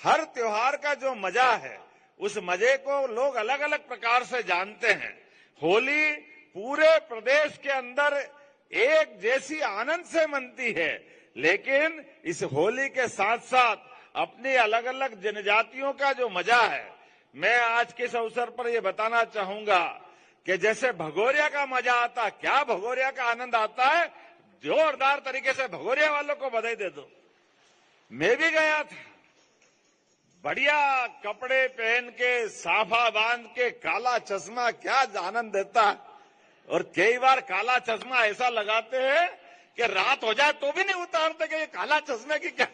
हर त्योहार का जो मजा है उस मजे को लोग अलग अलग प्रकार से जानते हैं। होली पूरे प्रदेश के अंदर एक जैसी आनंद से मनती है, लेकिन इस होली के साथ साथ अपनी अलग अलग जनजातियों का जो मजा है, मैं आज के इस अवसर पर यह बताना चाहूंगा कि जैसे भगोरिया का मजा आता, क्या भगोरिया का आनंद आता है, जोरदार तरीके से भगोरिया वालों को बधाई दे दो। मैं भी गया था, बढ़िया कपड़े पहन के, साफा बांध के, काला चश्मा क्या आनंद देता है। और कई बार काला चश्मा ऐसा लगाते हैं कि रात हो जाए तो भी नहीं उतारते कि ये काला चश्मे की क्या,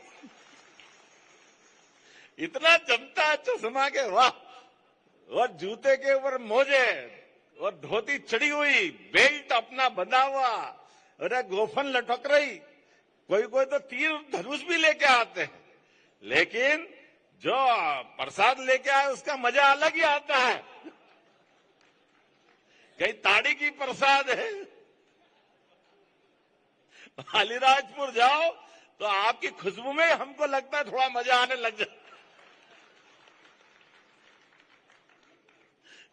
इतना जमता है चश्मा के, वाह। और जूते के ऊपर मोजे और धोती चढ़ी हुई, बेल्ट अपना बंधा हुआ, अरे गोफन लटक रही, कोई कोई तो तीर धनुष भी लेके आते हैं। लेकिन जो प्रसाद लेके आए उसका मजा अलग ही आता है। कहीं ताड़ी की प्रसाद है, अलीराजपुर जाओ तो आपकी खुशबू में हमको लगता है थोड़ा मजा आने लग जाए।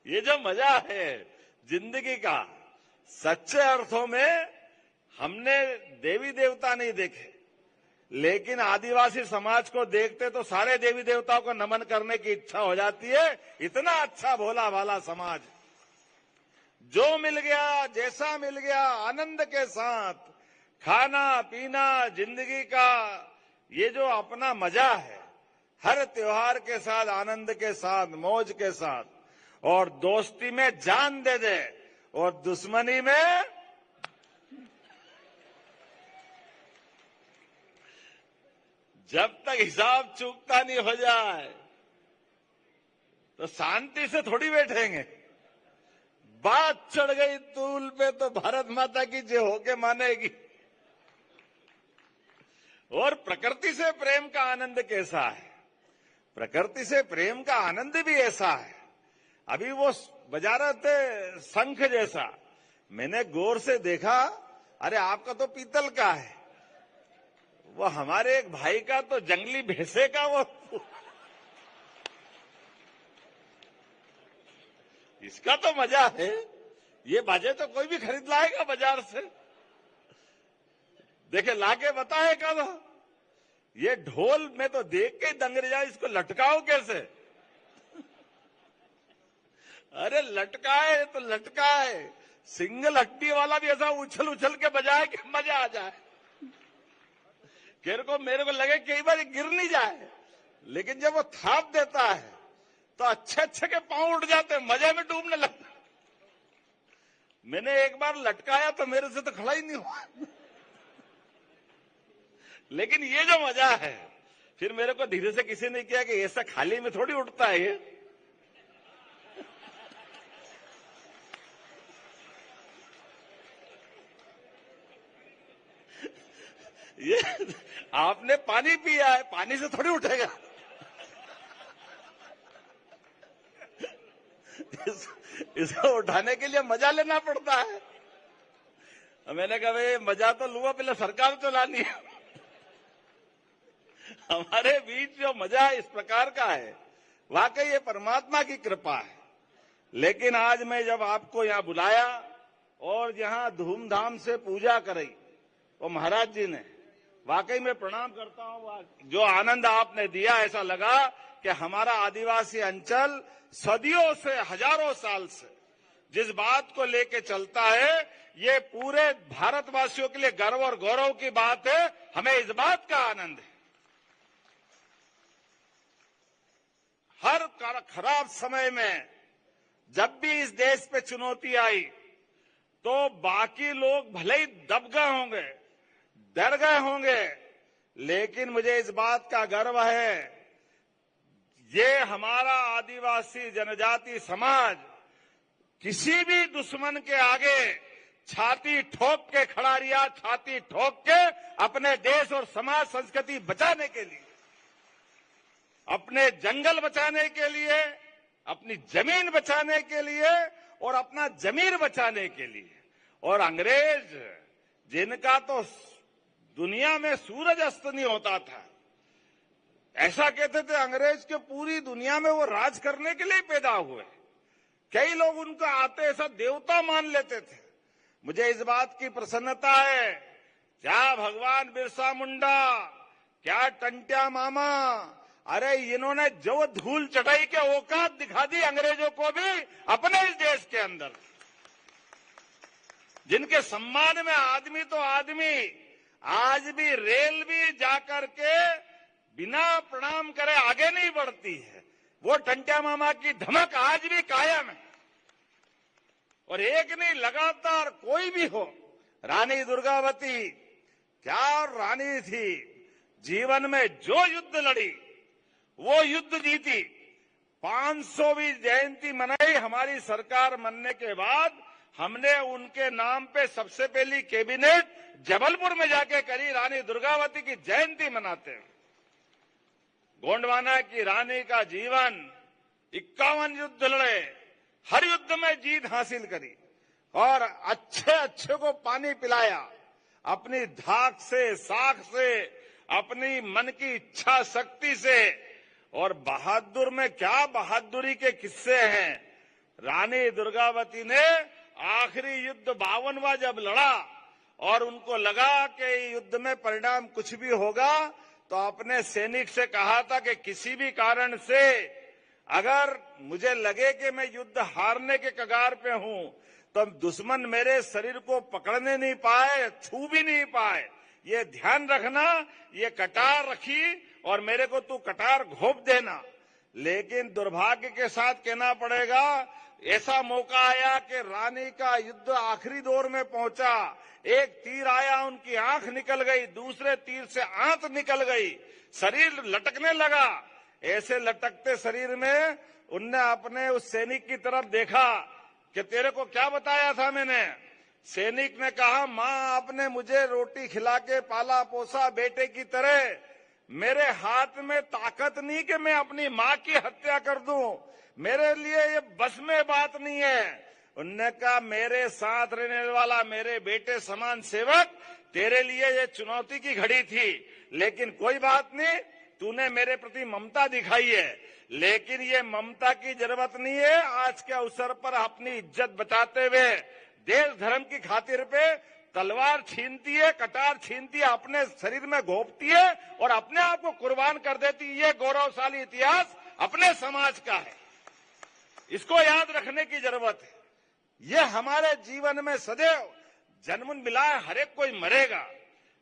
ये जो मजा है जिंदगी का, सच्चे अर्थों में हमने देवी देवता नहीं देखे, लेकिन आदिवासी समाज को देखते तो सारे देवी देवताओं को नमन करने की इच्छा हो जाती है। इतना अच्छा भोला भाला समाज, जो मिल गया जैसा मिल गया आनंद के साथ खाना पीना, जिंदगी का ये जो अपना मजा है, हर त्योहार के साथ आनंद के साथ, मौज के साथ, और दोस्ती में जान दे दे और दुश्मनी में जब तक हिसाब चूकता नहीं हो जाए तो शांति से थोड़ी बैठेंगे। बात चढ़ गई तूल पे तो भारत माता की जय होके मानेगी। और प्रकृति से प्रेम का आनंद कैसा है, प्रकृति से प्रेम का आनंद भी ऐसा है। अभी वो बजा रहे थे शंख जैसा, मैंने गौर से देखा, अरे आपका तो पीतल का है, वो हमारे एक भाई का तो जंगली भैंसे का वो इसका तो मजा है। ये बाजे तो कोई भी खरीद लाएगा बाजार से, देखे लाके बताए कब। ये ढोल में तो देख के दंग रह जाए, इसको लटकाओ कैसे। अरे लटकाए तो लटकाए, सिंगल हड्डी वाला भी ऐसा उछल उछल के बजाए कि मजा आ जाए। मेरे को लगे कई बार गिर नहीं जाए, लेकिन जब वो थाप देता है तो अच्छे अच्छे के पांव उठ जाते हैं, मजे में डूबने लगता। मैंने एक बार लटकाया तो मेरे से तो खड़ा ही नहीं हुआ। लेकिन ये जो मजा है, फिर मेरे को धीरे से किसी ने किया कि ऐसा खाली में थोड़ी उठता है ये आपने पानी पिया है, पानी से थोड़ी उठेगा। इसको उठाने के लिए मजा लेना पड़ता है। मैंने कहा भाई मजा तो लूंगा, पहले सरकार चलानी है। हमारे बीच जो मजा इस प्रकार का है, वाकई ये परमात्मा की कृपा है। लेकिन आज मैं जब आपको यहाँ बुलाया और यहाँ धूमधाम से पूजा कराई, वो महाराज जी ने, वाकई में प्रणाम करता हूं। जो आनंद आपने दिया, ऐसा लगा कि हमारा आदिवासी अंचल सदियों से, हजारों साल से जिस बात को लेके चलता है, ये पूरे भारतवासियों के लिए गर्व और गौरव की बात है। हमें इस बात का आनंद है। हर खराब समय में जब भी इस देश पे चुनौती आई तो बाकी लोग भले ही दब गए होंगे, डर गए होंगे, लेकिन मुझे इस बात का गर्व है, ये हमारा आदिवासी जनजाति समाज किसी भी दुश्मन के आगे छाती ठोक के खड़ा रहा, छाती ठोक के अपने देश और समाज संस्कृति बचाने के लिए, अपने जंगल बचाने के लिए, अपनी जमीन बचाने के लिए और अपना जमीर बचाने के लिए। और अंग्रेज जिनका तो दुनिया में सूरज अस्त नहीं होता था, ऐसा कहते थे अंग्रेज के पूरी दुनिया में वो राज करने के लिए पैदा हुए। कई लोग उनको आते ऐसा देवता मान लेते थे। मुझे इस बात की प्रसन्नता है, क्या भगवान बिरसा मुंडा, क्या टंट्या मामा, अरे इन्होंने जो धूल चटाई के औकात दिखा दी अंग्रेजों को भी अपने इस देश के अंदर, जिनके सम्मान में आदमी तो आदमी आज भी रेल भी जाकर के बिना प्रणाम करे आगे नहीं बढ़ती है। वो टंट्या मामा की धमक आज भी कायम है। और एक नहीं, लगातार कोई भी हो, रानी दुर्गावती क्या रानी थी, जीवन में जो युद्ध लड़ी वो युद्ध जीती। 500वीं जयंती मनाई हमारी सरकार बनने के बाद। हमने उनके नाम पे सबसे पहली कैबिनेट जबलपुर में जाके करी, रानी दुर्गावती की जयंती मनाते हैं। गोंडवाना की रानी का जीवन, 51 युद्ध लड़े, हर युद्ध में जीत हासिल करी और अच्छे अच्छे को पानी पिलाया, अपनी धाक से, साख से, अपनी मन की इच्छा शक्ति से। और बहादुर में क्या बहादुरी के किस्से हैं। रानी दुर्गावती ने आखिरी युद्ध 52वां जब लड़ा और उनको लगा कि युद्ध में परिणाम कुछ भी होगा, तो अपने सैनिक से कहा था कि किसी भी कारण से अगर मुझे लगे कि मैं युद्ध हारने के कगार पे हूं, तो दुश्मन मेरे शरीर को पकड़ने नहीं पाए, छू भी नहीं पाए, ये ध्यान रखना। ये कटार रखी और मेरे को तू कटार घोंप देना। लेकिन दुर्भाग्य के साथ कहना पड़ेगा, ऐसा मौका आया कि रानी का युद्ध आखिरी दौर में पहुंचा। एक तीर आया, उनकी आंख निकल गई, दूसरे तीर से आंत निकल गई, शरीर लटकने लगा। ऐसे लटकते शरीर में उनने अपने उस सैनिक की तरफ देखा कि तेरे को क्या बताया था मैंने। सैनिक ने कहा, मां आपने मुझे रोटी खिला के पाला पोसा बेटे की तरह, मेरे हाथ में ताकत नहीं कि मैं अपनी मां की हत्या कर दूं, मेरे लिए ये बस में बात नहीं है। उनने कहा, मेरे साथ रहने वाला मेरे बेटे समान सेवक, तेरे लिए ये चुनौती की घड़ी थी, लेकिन कोई बात नहीं, तूने मेरे प्रति ममता दिखाई है, लेकिन ये ममता की जरूरत नहीं है। आज के अवसर पर अपनी इज्जत बचाते हुए देश धर्म की खातिर पे तलवार छीनती है, कटार छीनती है, अपने शरीर में घोंपती है और अपने आप को कुर्बान कर देती है। ये गौरवशाली इतिहास अपने समाज का है, इसको याद रखने की जरूरत है। ये हमारे जीवन में सदैव जन्म मिला है, हर एक कोई मरेगा,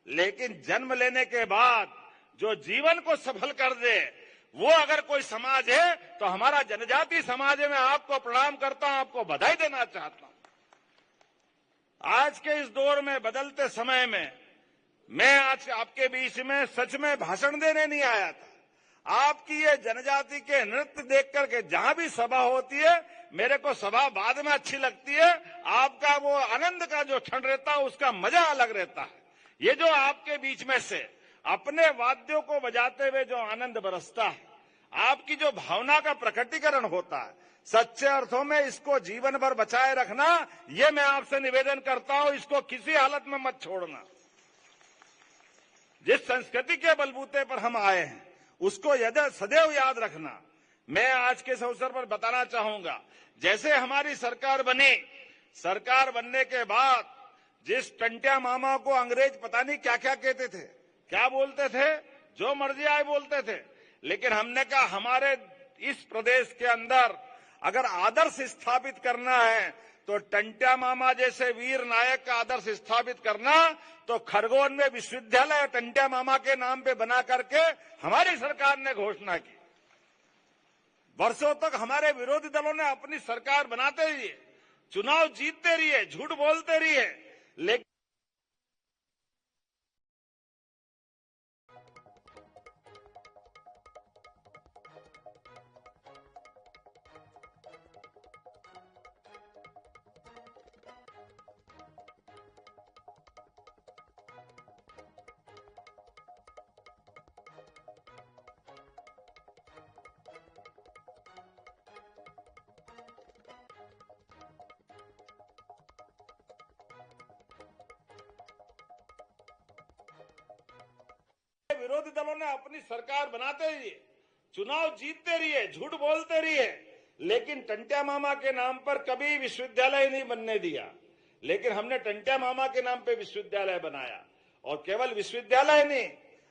लेकिन जन्म लेने के बाद जो जीवन को सफल कर दे, वो अगर कोई समाज है तो हमारा जनजाति समाज है। मैं आपको प्रणाम करता हूं, आपको बधाई देना चाहता हूं। आज के इस दौर में, बदलते समय में, मैं आज आपके बीच में सच में भाषण देने नहीं आया था। आपकी ये जनजाति के नृत्य देख करके जहां भी सभा होती है, मेरे को सभा बाद में अच्छी लगती है। आपका वो आनंद का जो क्षण रहता है, उसका मजा अलग रहता है। ये जो आपके बीच में से अपने वाद्यों को बजाते हुए जो आनंद बरसता है, आपकी जो भावना का प्रकटीकरण होता है, सच्चे अर्थों में इसको जीवन भर बचाए रखना, ये मैं आपसे निवेदन करता हूं। इसको किसी हालत में मत छोड़ना। जिस संस्कृति के बलबूते पर हम आए हैं, उसको सदैव याद रखना। मैं आज के इस अवसर पर बताना चाहूंगा, जैसे हमारी सरकार बनी, सरकार बनने के बाद जिस टंट्या मामा को अंग्रेज पता नहीं क्या क्या कहते थे, क्या बोलते थे, जो मर्जी आए बोलते थे, लेकिन हमने कहा हमारे इस प्रदेश के अंदर अगर आदर्श स्थापित करना है तो टंट्या मामा जैसे वीर नायक का आदर्श स्थापित करना, तो खरगोन में विश्वविद्यालय टंट्या मामा के नाम पे बना करके हमारी सरकार ने घोषणा की। वर्षों तक हमारे विरोधी दलों ने अपनी सरकार बनाते रहिए, चुनाव जीतते रहिए, झूठ बोलते रहिए, लेकिन विरोधी दलों ने अपनी सरकार बनाते रहिए, चुनाव जीतते रहिए, झूठ बोलते रहिए, लेकिन टंट्या मामा के नाम पर कभी विश्वविद्यालय नहीं बनने दिया। लेकिन हमने टंट्या मामा के नाम पे विश्वविद्यालय बनाया, और केवल विश्वविद्यालय नहीं,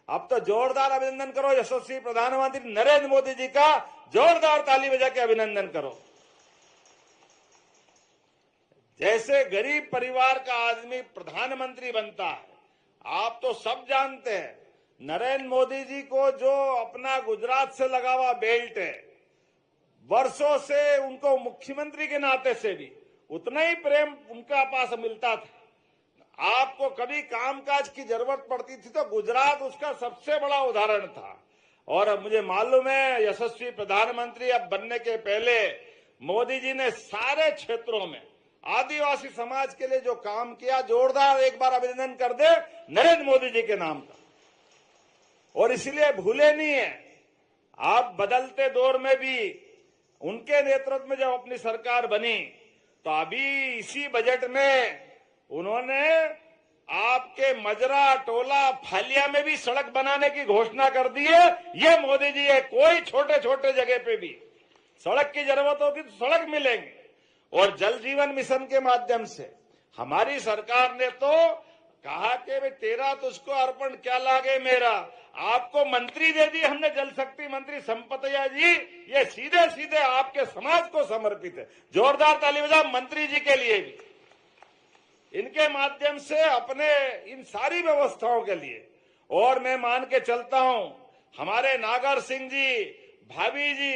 अब तो जोरदार अभिनंदन करो यशस्वी प्रधानमंत्री नरेंद्र मोदी जी का, जोरदार ताली बजा के अभिनंदन करो। जैसे गरीब परिवार का आदमी प्रधानमंत्री बनता है, आप तो सब जानते हैं, नरेंद्र मोदी जी को जो अपना गुजरात से लगा हुआ बेल्ट है, वर्षों से उनको मुख्यमंत्री के नाते से भी उतना ही प्रेम उनका पास मिलता था। आपको कभी कामकाज की जरूरत पड़ती थी तो गुजरात उसका सबसे बड़ा उदाहरण था। और अब मुझे मालूम है यशस्वी प्रधानमंत्री अब बनने के पहले मोदी जी ने सारे क्षेत्रों में आदिवासी समाज के लिए जो काम किया, जोरदार एक बार अभिनंदन कर दे नरेंद्र मोदी जी के नाम का। और इसलिए भूले नहीं है, आप बदलते दौर में भी उनके नेतृत्व में जब अपनी सरकार बनी तो अभी इसी बजट में उन्होंने आपके मजरा, टोला, फालिया में भी सड़क बनाने की घोषणा कर दी है। ये मोदी जी है, कोई छोटे छोटे जगह पे भी सड़क की जरूरत होगी तो सड़क मिलेंगे। और जल जीवन मिशन के माध्यम से हमारी सरकार ने तो कहा कि भाई तेरा तुझको अर्पण क्या लागे मेरा, आपको मंत्री दे दी हमने, जल शक्ति मंत्री संपतैया जी, ये सीधे सीधे आपके समाज को समर्पित है। जोरदार ताली बजाओ मंत्री जी के लिए भी, इनके माध्यम से अपने इन सारी व्यवस्थाओं के लिए। और मैं मान के चलता हूं हमारे नागर सिंह जी, भाभी जी,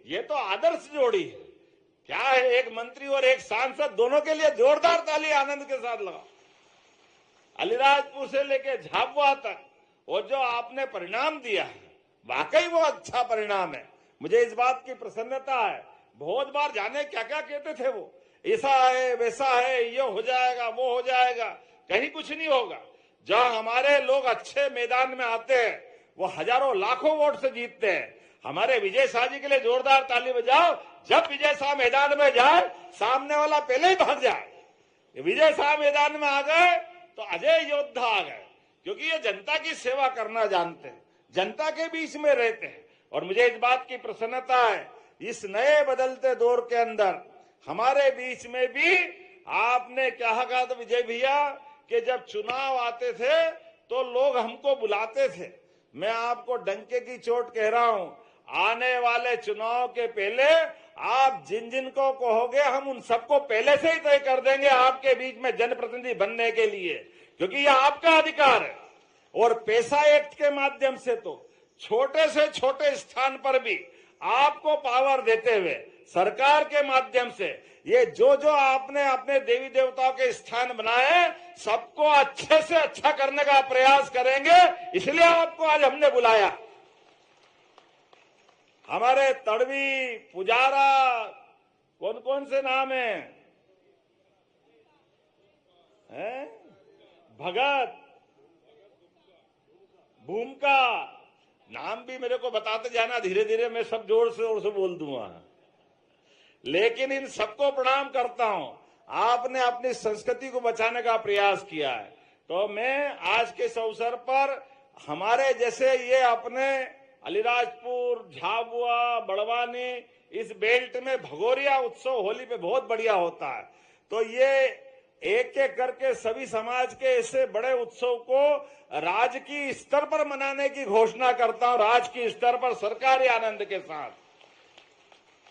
ये तो आदर्श जोड़ी है। क्या है, एक मंत्री और एक सांसद, दोनों के लिए जोरदार ताली आनंद के साथ लगाओ। अलीराजपुर से लेके झाबुआ तक और जो आपने परिणाम दिया है, वाकई वो अच्छा परिणाम है। मुझे इस बात की प्रसन्नता है। बहुत बार जाने क्या क्या कहते थे वो, ऐसा है वैसा है, ये हो जाएगा वो हो जाएगा, कहीं कुछ नहीं होगा। जहां हमारे लोग अच्छे मैदान में आते हैं वो हजारों लाखों वोट से जीतते हैं। हमारे विजय शाह जी के लिए जोरदार ताली बजाओ। जब विजय शाह मैदान में जाए सामने वाला पहले ही भाग जाए। विजय शाह मैदान में आ गए तो अजय योद्धा आ गए, क्योंकि ये जनता की सेवा करना जानते हैं, जनता के बीच में रहते हैं। और मुझे इस बात की प्रसन्नता है, इस नए बदलते दौर के अंदर हमारे बीच में भी आपने कहा था विजय भैया कि जब चुनाव आते थे तो लोग हमको बुलाते थे। मैं आपको डंके की चोट कह रहा हूं, आने वाले चुनाव के पहले आप जिन जिन को कहोगे हम उन सबको पहले से ही तय कर देंगे आपके बीच में जनप्रतिनिधि बनने के लिए, क्योंकि यह आपका अधिकार है। और पैसा एक्ट के माध्यम से तो छोटे से छोटे स्थान पर भी आपको पावर देते हुए सरकार के माध्यम से ये जो जो आपने अपने देवी देवताओं के स्थान बनाए सबको अच्छे से अच्छा करने का प्रयास करेंगे। इसलिए आपको आज हमने बुलाया। हमारे तड़वी, पुजारा, कौन कौन से नाम हैं? भगत, भूमिका, नाम भी मेरे को बताते जाना, धीरे धीरे मैं सब जोर से बोल दूंगा। लेकिन इन सबको प्रणाम करता हूं, आपने अपनी संस्कृति को बचाने का प्रयास किया है। तो मैं आज के इस अवसर पर हमारे जैसे ये अपने अलीराजपुर, झाबुआ, बड़वानी, इस बेल्ट में भगोरिया उत्सव होली पे बहुत बढ़िया होता है। तो ये एक एक करके सभी समाज के ऐसे बड़े उत्सव को राज्य की स्तर पर मनाने की घोषणा करता हूं, राज्य की स्तर पर सरकारी आनंद के साथ।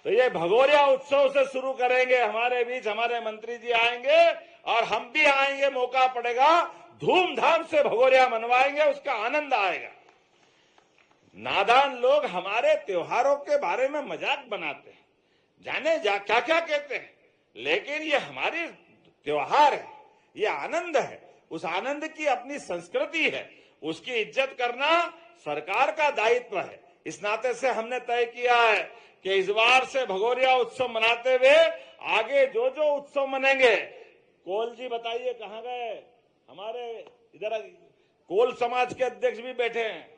तो ये भगोरिया उत्सव से शुरू करेंगे। हमारे बीच हमारे मंत्री जी आएंगे और हम भी आएंगे, मौका पड़ेगा धूमधाम से भगोरिया मनवाएंगे, उसका आनंद आएगा। नादान लोग हमारे त्योहारों के बारे में मजाक बनाते हैं, जाने जा क्या क्या कहते हैं, लेकिन ये हमारी त्योहार है, ये आनंद है। उस आनंद की अपनी संस्कृति है, उसकी इज्जत करना सरकार का दायित्व है। इस नाते से हमने तय किया है कि इस बार से भगोरिया उत्सव मनाते हुए आगे जो जो उत्सव मनेंगे। कोल जी बताइए कहाँ गए? हमारे इधर कोल समाज के अध्यक्ष भी बैठे हैं।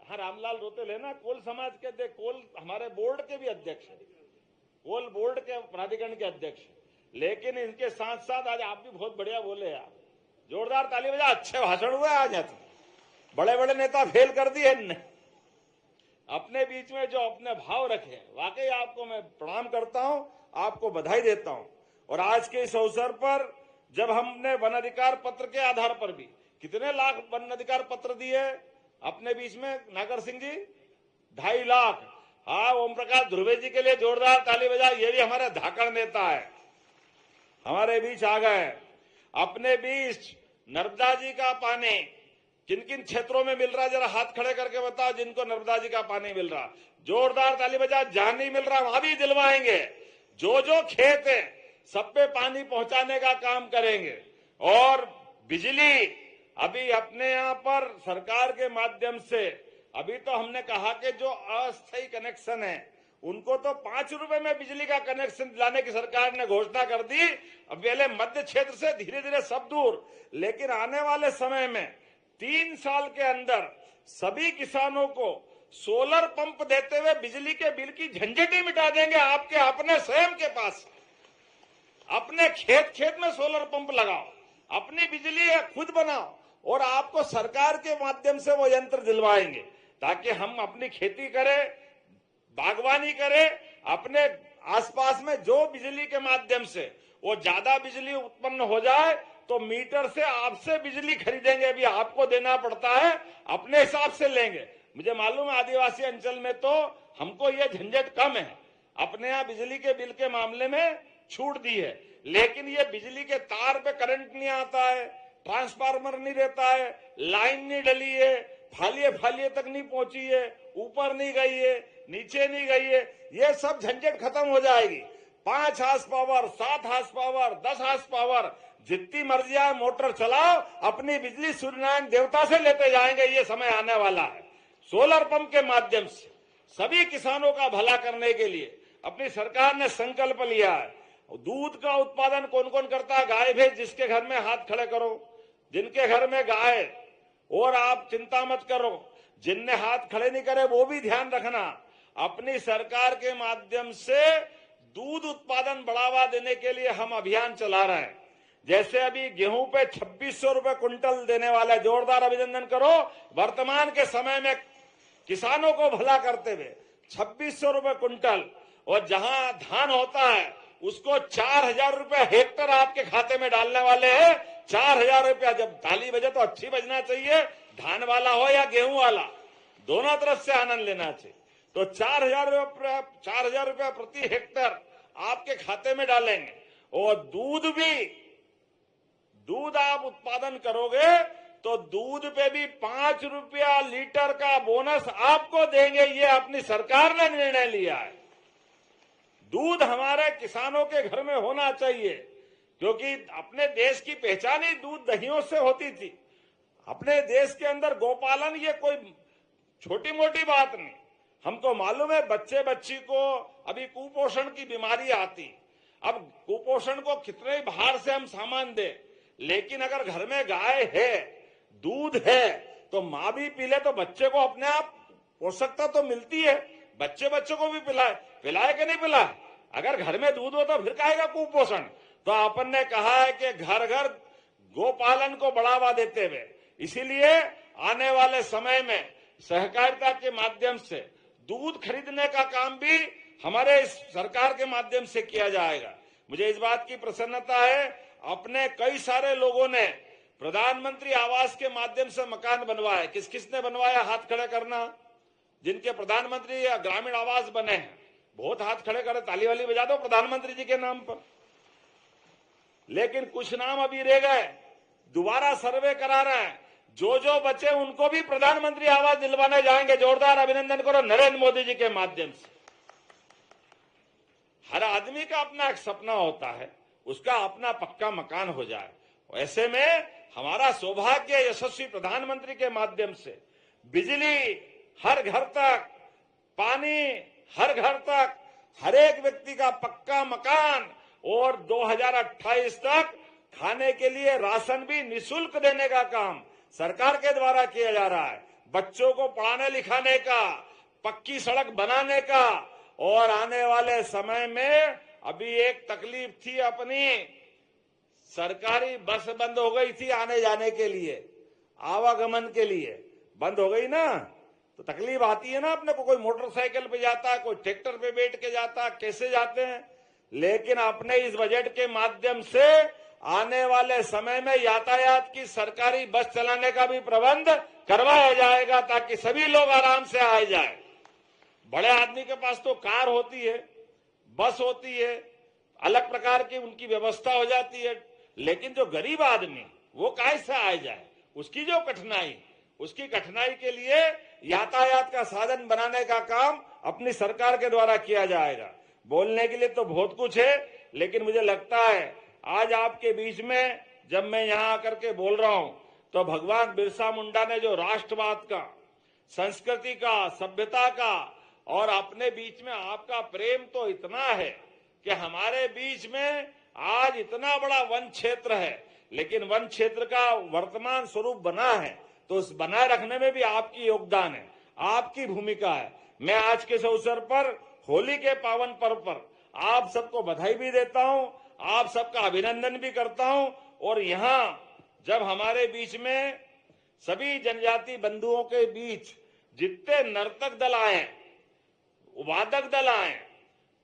हाँ, रामलाल रोतेल है ना, कोल समाज के अध्यक्ष, कोल हमारे बोर्ड के भी अध्यक्ष है, कोल बोर्ड के प्राधिकरण के अध्यक्ष। लेकिन इनके साथ साथ आज आप भी बहुत बढ़िया बोले यार, जोरदार ताली बजा, अच्छे भाषण हुए आज। बड़े बड़े नेता फेल कर दिए इनने। अपने बीच में जो अपने भाव रखे, वाकई आपको मैं प्रणाम करता हूं, आपको बधाई देता हूं। और आज के इस अवसर पर जब हमने वन अधिकार पत्र के आधार पर भी कितने लाख वन अधिकार पत्र दिए अपने बीच में, नागर सिंह जी 2.5 लाख। हाँ, ओम प्रकाश ध्रुवे जी के लिए जोरदार ताली बजाओ, ये भी हमारे धाकड़ नेता है, हमारे बीच आ गए। अपने बीच नर्मदा जी का पानी किन किन क्षेत्रों में मिल रहा है, जरा हाथ खड़े करके बताओ जिनको नर्मदा जी का पानी मिल रहा। जोरदार ताली बजाओ। जहां नहीं मिल रहा वहां भी दिलवाएंगे। जो जो खेत है सब पे पानी पहुंचाने का काम करेंगे। और बिजली अभी अपने यहां पर सरकार के माध्यम से, अभी तो हमने कहा कि जो अस्थायी कनेक्शन है उनको तो 5 रुपए में बिजली का कनेक्शन दिलाने की सरकार ने घोषणा कर दी। अब पहले मध्य क्षेत्र से धीरे धीरे सब दूर, लेकिन आने वाले समय में 3 साल के अंदर सभी किसानों को सोलर पंप देते हुए बिजली के बिल की झंझट ही मिटा देंगे। आपके अपने स्वयं के पास अपने खेत खेत में सोलर पंप लगाओ, अपनी बिजली खुद बनाओ और आपको सरकार के माध्यम से वो यंत्र दिलवाएंगे ताकि हम अपनी खेती करें, बागवानी करें। अपने आसपास में जो बिजली के माध्यम से वो ज्यादा बिजली उत्पन्न हो जाए तो मीटर से आपसे बिजली खरीदेंगे। अभी आपको देना पड़ता है, अपने हिसाब से लेंगे। मुझे मालूम है आदिवासी अंचल में तो हमको ये झंझट कम है, अपने यहाँ बिजली के बिल के मामले में छूट दी है। लेकिन ये बिजली के तार पे करंट नहीं आता है, ट्रांसफार्मर नहीं रहता है, लाइन नहीं डली है, फालिये फालिये तक नहीं पहुंची है, ऊपर नहीं गई है, नीचे नहीं गई है, ये सब झंझट खत्म हो जाएगी। 5 horsepower, 7 horsepower, 10 horsepower, जितनी मर्जी आए मोटर चलाओ, अपनी बिजली सूर्यनारायण देवता से लेते जाएंगे। ये समय आने वाला है। सोलर पंप के माध्यम से सभी किसानों का भला करने के लिए अपनी सरकार ने संकल्प लिया है। दूध का उत्पादन कौन कौन करता है? गाय भैंस जिसके घर में हाथ खड़े करो, जिनके घर में गाय, और आप चिंता मत करो, जिनने हाथ खड़े नहीं करे वो भी ध्यान रखना। अपनी सरकार के माध्यम से दूध उत्पादन बढ़ावा देने के लिए हम अभियान चला रहे हैं। जैसे अभी गेहूं पे 2600 रुपए क्विंटल देने वाला, जोरदार अभिनंदन करो। वर्तमान के समय में किसानों को भला करते हुए 2600 रुपए क्विंटल, और जहां धान होता है उसको 4000 रुपए हेक्टर आपके खाते में डालने वाले हैं। 4000 रुपया। जब ताली बजे तो अच्छी बजना चाहिए, धान वाला हो या गेहूं वाला, दोनों तरफ से आनंद लेना चाहिए। तो 4000 रुपया प्रति हेक्टर आपके खाते में डालेंगे। और दूध आप उत्पादन करोगे तो दूध पे भी 5 रुपया लीटर का बोनस आपको देंगे। ये अपनी सरकार ने निर्णय लिया है। दूध हमारे किसानों के घर में होना चाहिए, क्योंकि अपने देश की पहचान ही दूध दहियों से होती थी। अपने देश के अंदर गौपालन ये कोई छोटी मोटी बात नहीं। हमको मालूम है बच्चे बच्ची को अभी कुपोषण की बीमारी आती। अब कुपोषण को कितने ही बाहर से हम सामान दे, लेकिन अगर घर में गाय है, दूध है, तो माँ भी पी ले तो बच्चे को अपने आप पोषकता तो मिलती है। बच्चे को भी पिलाए कि नहीं पिलाए? अगर घर में दूध हो तो फिर कहेगा कुपोषण। तो अपन ने कहा है कि घर घर गोपालन को बढ़ावा देते हुए, इसीलिए आने वाले समय में सहकारिता के माध्यम से दूध खरीदने का काम भी हमारे इस सरकार के माध्यम से किया जाएगा। मुझे इस बात की प्रसन्नता है, अपने कई सारे लोगों ने प्रधानमंत्री आवास के माध्यम से मकान बनवाए। किस किसने बनवाया? हाथ खड़े करना। जिनके प्रधानमंत्री या ग्रामीण आवास बने हैं, बहुत हाथ खड़े करे, ताली वाली बजा दो प्रधानमंत्री जी के नाम पर। लेकिन कुछ नाम अभी रह गए, दोबारा सर्वे करा रहे हैं। जो जो बचे उनको भी प्रधानमंत्री आवास दिलवाने जाएंगे। जोरदार अभिनंदन करो नरेंद्र मोदी जी के माध्यम से। हर आदमी का अपना एक सपना होता है, उसका अपना पक्का मकान हो जाए। ऐसे में हमारा सौभाग्य यशस्वी प्रधानमंत्री के माध्यम से बिजली हर घर तक, पानी हर घर तक, हर एक व्यक्ति का पक्का मकान, और 2028 तक खाने के लिए राशन भी निःशुल्क देने का काम सरकार के द्वारा किया जा रहा है। बच्चों को पढ़ाने लिखाने का, पक्की सड़क बनाने का। और आने वाले समय में अभी एक तकलीफ थी, अपनी सरकारी बस बंद हो गई थी आने जाने के लिए, आवागमन के लिए। बंद हो गई ना, तो तकलीफ आती है ना अपने को। कोई मोटरसाइकिल पे जाता है, कोई ट्रैक्टर पे बैठ के जाता है, कैसे जाते हैं। लेकिन अपने इस बजट के माध्यम से आने वाले समय में यातायात की सरकारी बस चलाने का भी प्रबंध करवाया जाएगा, ताकि सभी लोग आराम से आ जाए। बड़े आदमी के पास तो कार होती है, बस होती है, अलग प्रकार की उनकी व्यवस्था हो जाती है, लेकिन जो गरीब आदमी वो कैसे आ जाए, उसकी जो कठिनाई, उसकी कठिनाई के लिए यातायात का साधन बनाने का काम अपनी सरकार के द्वारा किया जाएगा। बोलने के लिए तो बहुत कुछ है, लेकिन मुझे लगता है आज आपके बीच में जब मैं यहां आकर के बोल रहा हूं, तो भगवान बिरसा मुंडा ने जो राष्ट्रवाद का, संस्कृति का, सभ्यता का और अपने बीच में आपका प्रेम तो इतना है कि हमारे बीच में आज इतना बड़ा वन क्षेत्र है, लेकिन वन क्षेत्र का वर्तमान स्वरूप बना है, तो उस बनाए रखने में भी आपकी योगदान है, आपकी भूमिका है। मैं आज के इस अवसर पर, होली के पावन पर्व पर आप सबको बधाई भी देता हूं, आप सबका अभिनंदन भी करता हूं। और यहां जब हमारे बीच में सभी जनजाति बंधुओं के बीच जितने नर्तक दल आए, वादक दल आए,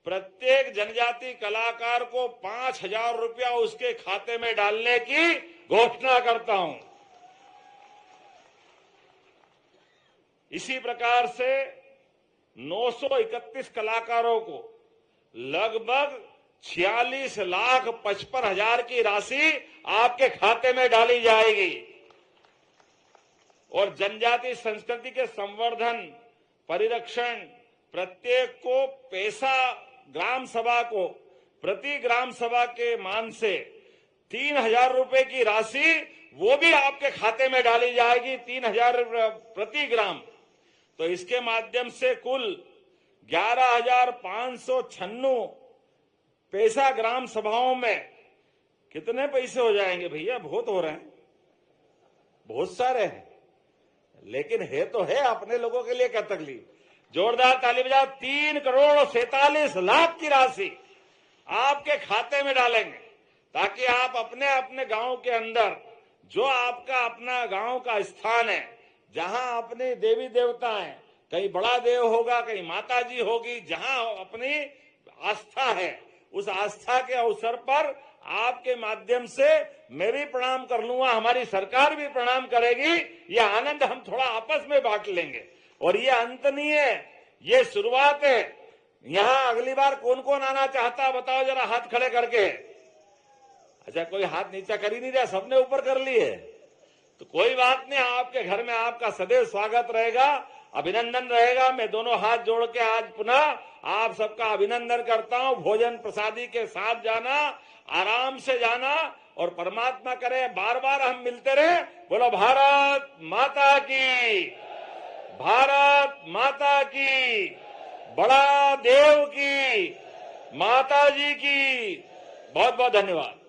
प्रत्येक जनजाति कलाकार को 5,000 रुपया उसके खाते में डालने की घोषणा करता हूं। इसी प्रकार से 931 कलाकारों को लगभग 46,55,000 की राशि आपके खाते में डाली जाएगी। और जनजाति संस्कृति के संवर्धन, परिरक्षण, प्रत्येक को पैसा, ग्राम सभा को प्रति ग्राम सभा के मान से 3,000 रुपए की राशि वो भी आपके खाते में डाली जाएगी, 3,000 प्रति ग्राम। तो इसके माध्यम से कुल 11,596 पैसा ग्राम सभाओं में कितने पैसे हो जाएंगे भैया? बहुत हो रहे हैं, बहुत सारे हैं, लेकिन है तो है, अपने लोगों के लिए क्या तकलीफ। जोरदार ताली बजाओ। 3,47,00,000 की राशि आपके खाते में डालेंगे, ताकि आप अपने अपने गांव के अंदर जो आपका अपना गांव का स्थान है, जहां अपने देवी देवता हैं, कहीं बड़ा देव होगा, कहीं माता जी होगी, जहां अपनी आस्था है, उस आस्था के अवसर पर आपके माध्यम से मैं भी प्रणाम कर लूंगा, हमारी सरकार भी प्रणाम करेगी। ये आनंद हम थोड़ा आपस में बांट लेंगे। और ये अंत नहीं है, ये शुरुआत है। यहां अगली बार कौन कौन आना चाहता बताओ जरा हाथ खड़े करके। अच्छा, कोई हाथ नीचा कर ही नहीं रहा, सबने ऊपर कर लिए। तो कोई बात नहीं, आपके घर में आपका सदैव स्वागत रहेगा, अभिनंदन रहेगा। मैं दोनों हाथ जोड़ के आज पुनः आप सबका अभिनंदन करता हूं। भोजन प्रसादी के साथ जाना, आराम से जाना, और परमात्मा करे बार बार हम मिलते रहे। बोलो भारत माता की, भारत माता की, बड़ा देव की, माता जी की। बहुत बहुत धन्यवाद।